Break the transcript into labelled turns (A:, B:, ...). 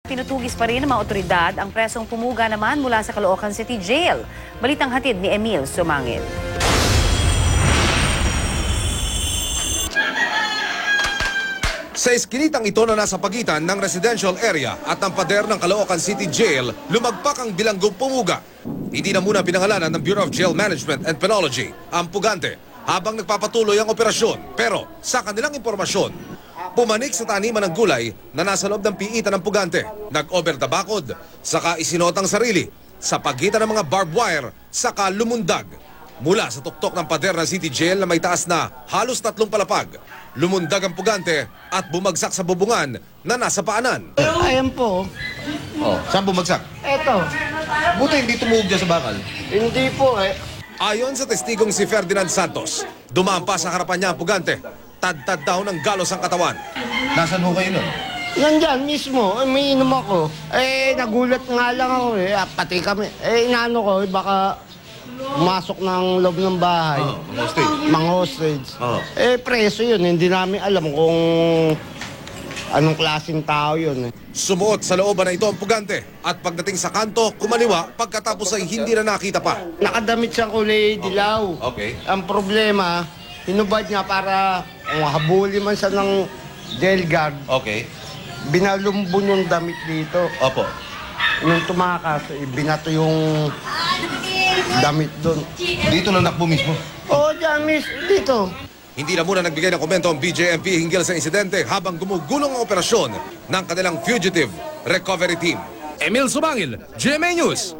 A: Pinutugis pa rin ng mga otoridad ang presong pumuga naman mula sa Caloocan City Jail. Balitang hatid ni Emil Sumangil.
B: Sa iskinitang ito na nasa pagitan ng residential area at ng pader ng Caloocan City Jail, lumagpak ang bilanggong pumuga. Hindi na muna pinangalanan ng Bureau of Jail Management and Penology ang pugante habang nagpapatuloy ang operasyon. Pero sa kanilang impormasyon, pumanik sa taniman ng gulay na nasa loob ng piitan ng pugante. Nag-over the bakod, saka isinot ang sarili sa pagitan ng mga barbed wire, saka lumundag. Mula sa tuktok ng pader ng City Jail na may taas na halos 3 palapag, lumundag ang pugante at bumagsak sa bubungan na nasa paanan.
C: Ayan po.
D: Oh, saan bumagsak?
C: Eto.
D: Buti hindi tumuhog dyan sa bakal.
C: Hindi po eh.
B: Ayon sa testigong si Ferdinand Santos, dumaan pa sa harapan niya ang pugante. Tad-tad daw ng galos ang katawan.
D: Nasaan ho kayo nun?
C: Nandyan mismo. May inom ako. Nagulat nga lang ako eh. Pati kami. Inaano ko, baka pumasok ng loob ng bahay.
D: Mga stage.
C: Mga hostage.
D: Oo.
C: Preso yun. Hindi namin alam kung anong klaseng tao yun eh.
B: Sumuot sa looban na ito ang pugante at pagdating sa kanto, kumaliwa pagkatapos ay hindi na nakita pa.
C: Nakadamit siyang kulay dilaw.
D: Okay.
C: Ang problema, hinubad niya para kung habulin man siya ng jail guard,
D: Okay.
C: binalumbon yung damit dito.
D: Opo.
C: Nung tumakas, binato yung damit doon.
D: Dito lang nakbo mismo.
C: Oo, dyan, miss, dito.
B: Hindi na muna nagbigay ng komento ang BJMP hinggil sa insidente habang gumugulong ang operasyon ng kanilang fugitive recovery team. Emil Sumangil, GMA News.